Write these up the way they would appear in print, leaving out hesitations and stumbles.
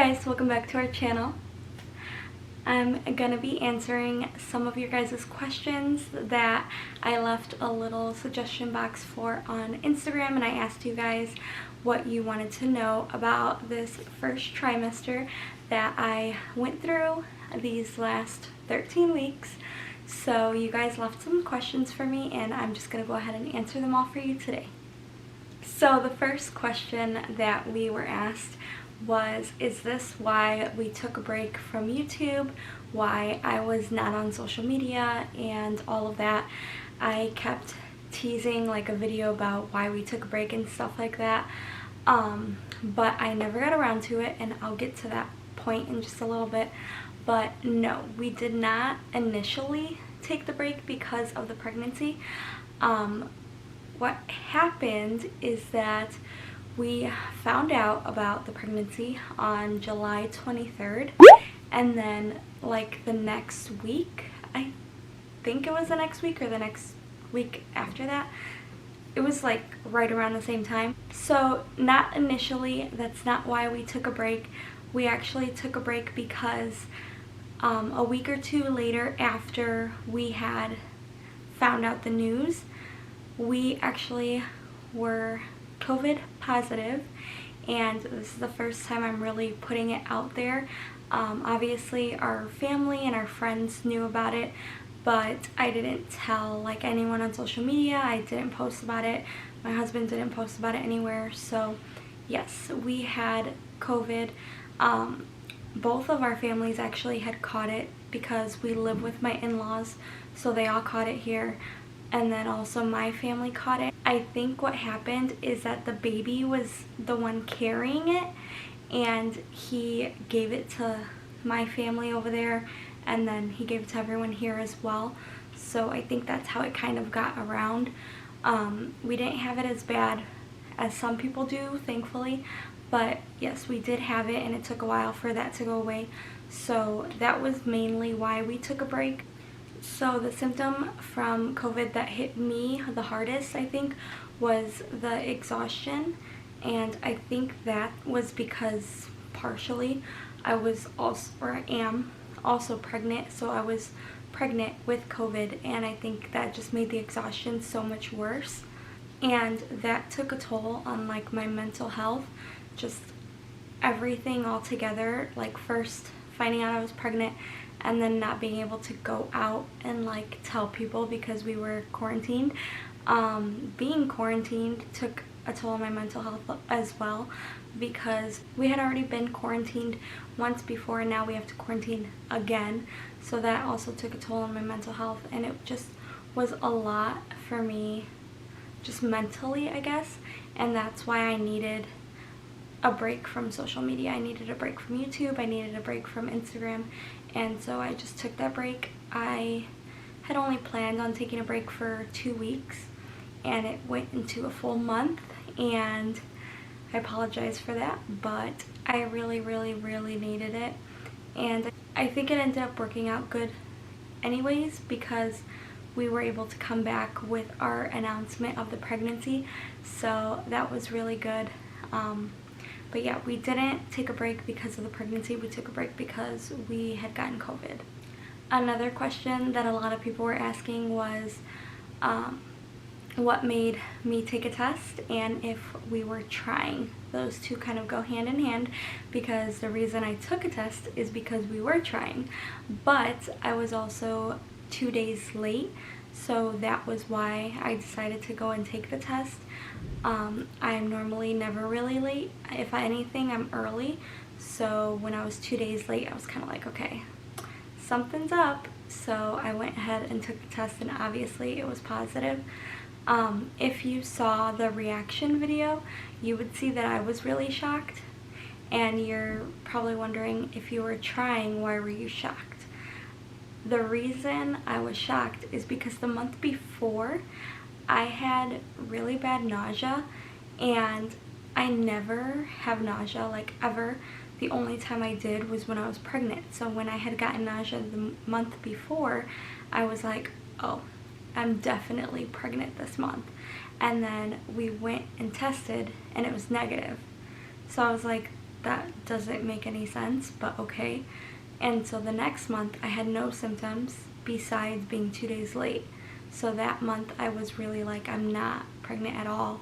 guys, welcome back to our channel. I'm gonna be answering some of your guys' questions that I left a little suggestion box for on Instagram, and I asked you guys what you wanted to know about this first trimester that I went through these last 13 weeks. So you guys left some questions for me, and I'm just gonna go ahead and answer them all for you today. So the first question that we were asked was, is this why we took a break from YouTube, why I was not on social media and all of that. I kept teasing like a video about why we took a break and stuff like that, but I never got around to it, and I'll get to that point in just a little bit. But no, we did not initially take the break because of the pregnancy. What happened is that we found out about the pregnancy on July 23rd, and then like the next week, I think it was the next week or the next week after that, it was like right around the same time. So not initially, that's not why we took a break. We actually took a break because a week or two later, after we had found out the news, we actually were COVID positive, and this is the first time I'm really putting it out there. Obviously our family and our friends knew about it, but I didn't tell like anyone on social media. I didn't post about it. My husband didn't post about it anywhere. So yes, we had COVID. Both of our families actually had caught it because we live with my in-laws, so they all caught it here. And then also my family caught it. I think what happened is that the baby was the one carrying it, and he gave it to my family over there, and then he gave it to everyone here as well. So I think that's how it kind of got around. We didn't have it as bad as some people do, thankfully, but yes, we did have it, and it took a while for that to go away. So that was mainly why we took a break. So the symptom from COVID that hit me the hardest, I think, was the exhaustion, and I think that was because partially I was also, or I am also pregnant, so I was pregnant with COVID, and I think that just made the exhaustion so much worse, and that took a toll on like my mental health, just everything all together. Like first finding out I was pregnant, and then not being able to go out and like tell people because we were quarantined. Being quarantined took a toll on my mental health as well, because we had already been quarantined once before, and now we have to quarantine again. So that also took a toll on my mental health, and it just was a lot for me just mentally, I guess. And that's why I needed a break from social media. I needed a break from YouTube. I needed a break from Instagram. And so I just took that break. I had only planned on taking a break for 2 weeks, and it went into a full month, and I apologize for that, but I really needed it. And I think it ended up working out good anyways, because we were able to come back with our announcement of the pregnancy, so that was really good. But yeah, we didn't take a break because of the pregnancy. We took a break because we had gotten COVID. Another question that a lot of people were asking was what made me take a test, and if we were trying. Those two kind of go hand in hand, because the reason I took a test is because we were trying, but I was also 2 days late, so that was why I decided to go and take the test. I'm normally never really late. If anything, I'm early. So when I was 2 days late, I was kind of like, okay, something's up. So I went ahead and took the test, and obviously it was positive. If you saw the reaction video, you would see that I was really shocked. And you're probably wondering, if you were trying, why were you shocked? The reason I was shocked is because the month before, I had really bad nausea, and I never have nausea, like ever. The only time I did was when I was pregnant. So when I had gotten nausea the month before, I was like, oh, I'm definitely pregnant this month. And then we went and tested, and it was negative. So I was like, that doesn't make any sense, but okay. And so the next month I had no symptoms besides being 2 days late. So that month I was really like, I'm not pregnant at all.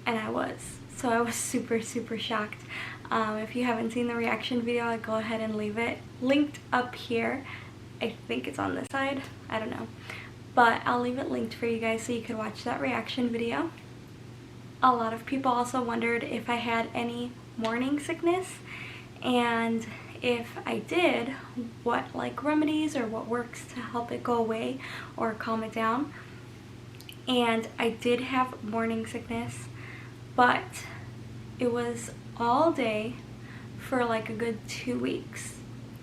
And I was. So I was super, super shocked. If you haven't seen the reaction video, I'll go ahead and leave it linked up here. I think it's on this side. I don't know. But I'll leave it linked for you guys so you could watch that reaction video. A lot of people also wondered if I had any morning sickness, and if I did, what like remedies or what works to help it go away or calm it down. And I did have morning sickness, but it was all day for like a good 2 weeks.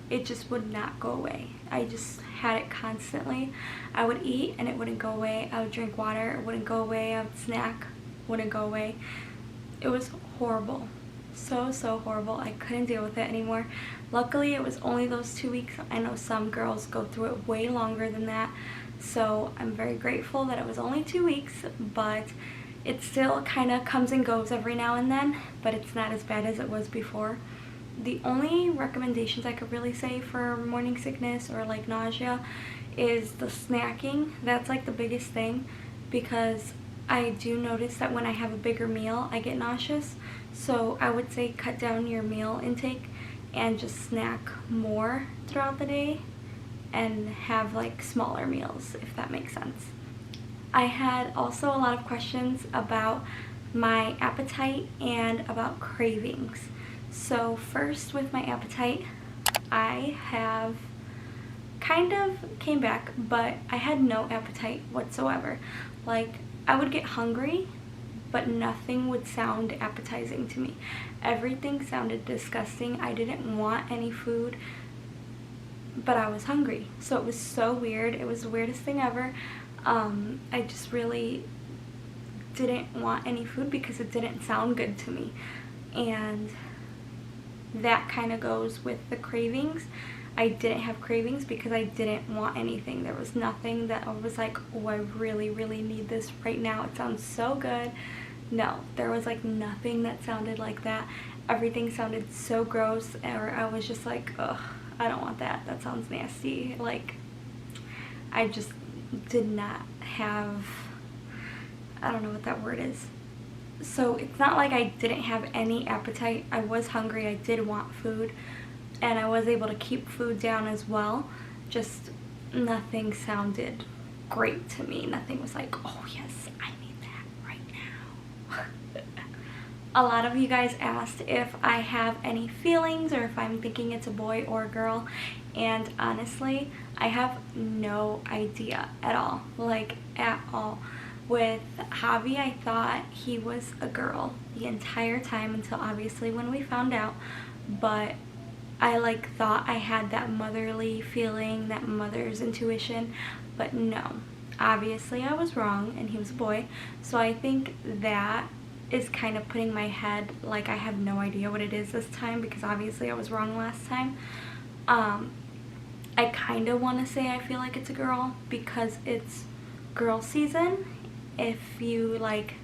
It just would not go away. I just had it constantly. I would eat and it wouldn't go away. I would drink water, it wouldn't go away. I would snack, wouldn't go away. It was horrible. So horrible. I couldn't deal with it anymore. Luckily it was only those 2 weeks. I know some girls go through it way longer than that, so I'm very grateful that it was only 2 weeks, but it still kind of comes and goes every now and then, but it's not as bad as it was before. The only recommendations I could really say for morning sickness or like nausea is the snacking. That's like the biggest thing, because I do notice that when I have a bigger meal I get nauseous. So I would say cut down your meal intake and just snack more throughout the day and have like smaller meals, if that makes sense. I had also a lot of questions about my appetite and about cravings. So first with my appetite, I have kind of came back, but I had no appetite whatsoever. Like I would get hungry, but nothing would sound appetizing to me. Everything sounded disgusting. I didn't want any food, but I was hungry. So it was so weird. It was the weirdest thing ever. I just really didn't want any food because it didn't sound good to me. And that kind of goes with the cravings. I didn't have cravings because I didn't want anything. There was nothing that I was like, oh, I really, really need this right now. It sounds so good. No, there was like nothing that sounded like that. Everything sounded so gross, or I was just like, ugh, I don't want that. That sounds nasty. Like, I just did not have, I don't know what that word is. So it's not like I didn't have any appetite. I was hungry. I did want food, and I was able to keep food down as well. Just nothing sounded great to me. Nothing was like, oh yes, I need that right now. A lot of you guys asked if I have any feelings or if I'm thinking it's a boy or a girl, and honestly I have no idea at all, like at all. With Javi, I thought he was a girl the entire time until obviously when we found out, but I like thought I had that motherly feeling, that mother's intuition, but no, obviously I was wrong and he was a boy. So I think that is kind of putting my head like I have no idea what it is this time, because obviously I was wrong last time. I kind of want to say I feel like it's a girl because it's girl season. If you like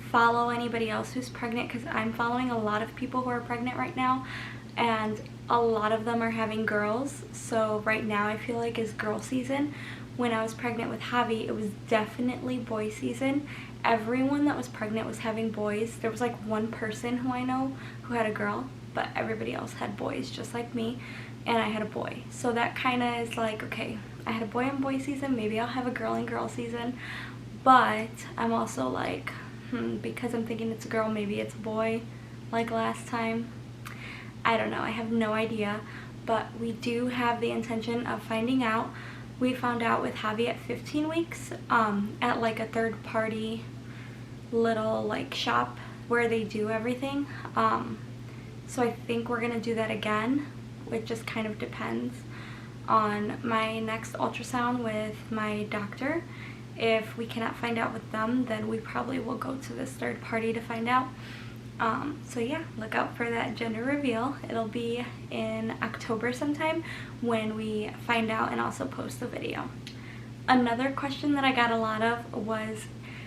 follow anybody else who's pregnant, because I'm following a lot of people who are pregnant right now, and a lot of them are having girls. So right now I feel like it's girl season. When I was pregnant with Javi, it was definitely boy season. Everyone that was pregnant was having boys. There was like one person who I know who had a girl, but everybody else had boys just like me, and I had a boy. So that kind of is like, okay, I had a boy in boy season, maybe I'll have a girl in girl season. But I'm also like, because I'm thinking it's a girl, maybe it's a boy like last time. I don't know, I have no idea, but we do have the intention of finding out. We found out with Javi at 15 weeks at like a third party little like shop where they do everything. So I think we're gonna do that again. It just kind of depends on my next ultrasound with my doctor. If we cannot find out with them, then we probably will go to this third party to find out. So yeah, look out for that gender reveal. It'll be in October sometime when we find out and also post the video. Another question that I got a lot of was,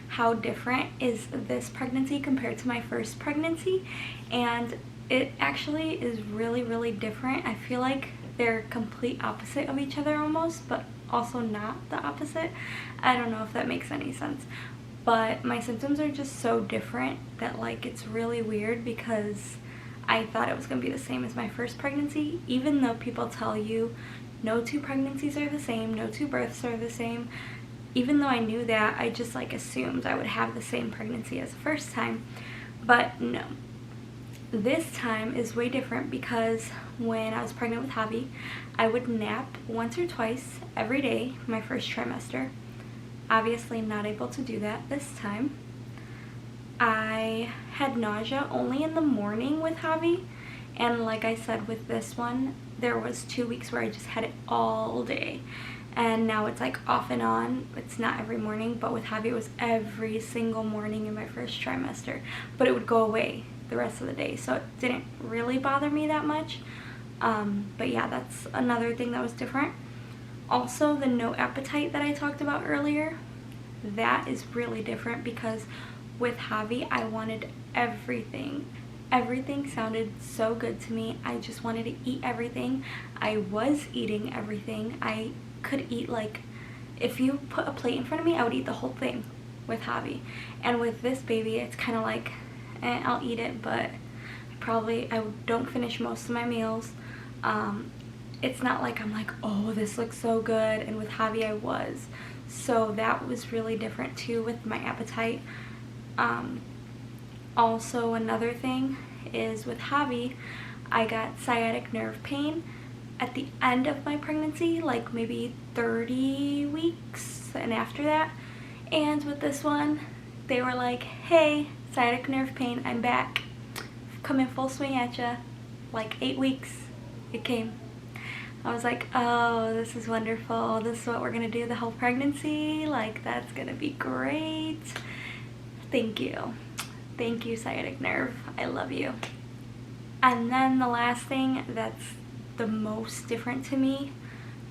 how different is this pregnancy compared to my first pregnancy, and it actually is really, really different. I feel like they're complete opposite of each other almost, but also not the opposite. I don't know if that makes any sense, but my symptoms are just so different that like it's really weird, because I thought it was going to be the same as my first pregnancy, even though people tell you no two pregnancies are the same, no two births are the same. Even though I knew that, I just like assumed I would have the same pregnancy as the first time, but no. This time is way different, because when I was pregnant with Javi, I would nap once or twice every day my first trimester. Obviously not able to do that this time. I had nausea only in the morning with Javi, and like I said with this one, there was 2 weeks where I just had it all day, and now it's like off and on. It's not every morning, but with Javi it was every single morning in my first trimester, but it would go away the rest of the day, so it didn't really bother me that much. But yeah, that's another thing that was different. Also, the no appetite that I talked about earlier, that is really different, because with Javi I wanted everything. Everything sounded so good to me. I just wanted to eat everything. I was eating everything. I could eat, like, if you put a plate in front of me, I would eat the whole thing with Javi. And with this baby, it's kind of like, I'll eat it, but I don't finish most of my meals. It's not like I'm like, oh, this looks so good, and with Javi I was. So that was really different too with my appetite. Also, another thing is with Javi, I got sciatic nerve pain at the end of my pregnancy, like maybe 30 weeks and after that. And with this one, they were like, hey, sciatic nerve pain, I'm back, coming full swing at ya. Like 8 weeks it came. I was like, oh, this is wonderful. This is what we're gonna do the whole pregnancy. Like, that's gonna be great. Thank you. Thank you, sciatic nerve. I love you. And then the last thing that's the most different to me,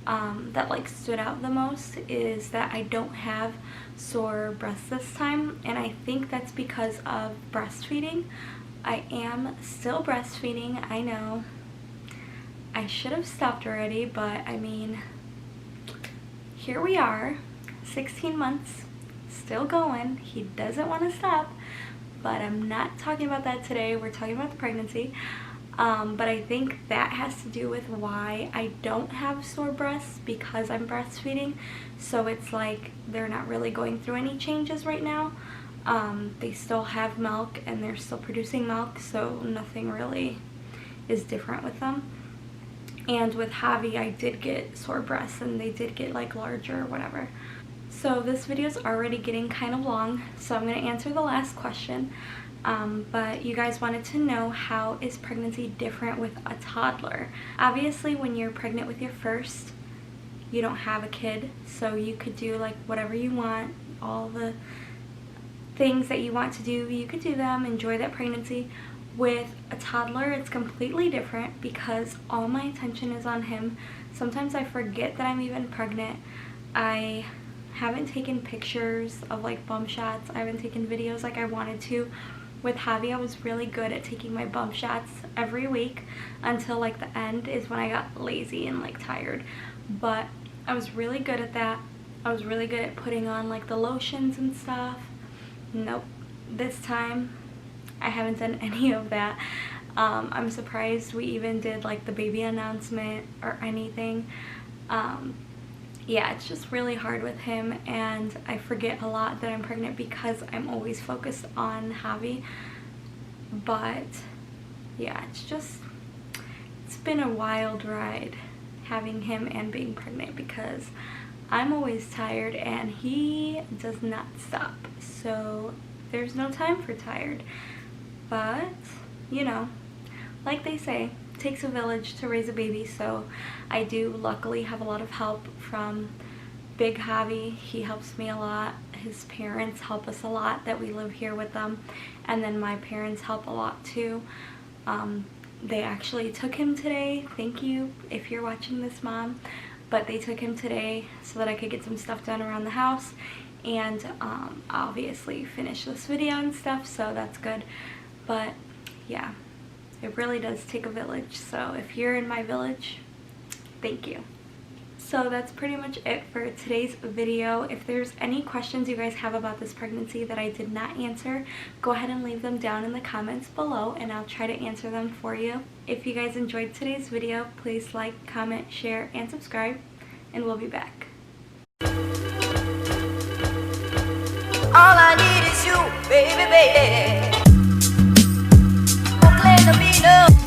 that like stood out the most, is that I don't have sore breasts this time, and I think that's because of breastfeeding. I am still breastfeeding, I know. I should have stopped already, but I mean, here we are, 16 months, still going. He doesn't want to stop, but I'm not talking about that today. We're talking about the pregnancy. But I think that has to do with why I don't have sore breasts, because I'm breastfeeding. So it's like they're not really going through any changes right now. They still have milk and they're still producing milk, so nothing really is different with them. And with Javi, I did get sore breasts, and they did get like larger or whatever. So this video is already getting kind of long, so I'm going to answer the last question. But you guys wanted to know, how is pregnancy different with a toddler? Obviously, when you're pregnant with your first, you don't have a kid, so you could do like whatever you want. All the things that you want to do, you could do them, enjoy that pregnancy. With a toddler, it's completely different, because all my attention is on him. Sometimes I forget that I'm even pregnant. I haven't taken pictures of like bump shots. I haven't taken videos like I wanted to. With Javi, I was really good at taking my bump shots every week, until like the end is when I got lazy and like tired. But I was really good at that. I was really good at putting on like the lotions and stuff. Nope. This time, I haven't done any of that. I'm surprised we even did like the baby announcement or anything. Yeah, it's just really hard with him, and I forget a lot that I'm pregnant because I'm always focused on Javi. But yeah, it's been a wild ride having him and being pregnant, because I'm always tired and he does not stop. So there's no time for tired. But, you know, like they say, it takes a village to raise a baby, so I do luckily have a lot of help from Big Javi. He helps me a lot. His parents help us a lot that we live here with them, and then my parents help a lot too. They actually took him today. Thank you if you're watching this, Mom. But they took him today so that I could get some stuff done around the house, and obviously finish this video and stuff, so that's good. But yeah, it really does take a village, so if you're in my village, thank you. So that's pretty much it for today's video. If there's any questions you guys have about this pregnancy that I did not answer, go ahead and leave them down in the comments below and I'll try to answer them for you. If you guys enjoyed today's video, please like, comment, share, and subscribe, and we'll be back. All I need is you, baby, baby. Don't claim to be no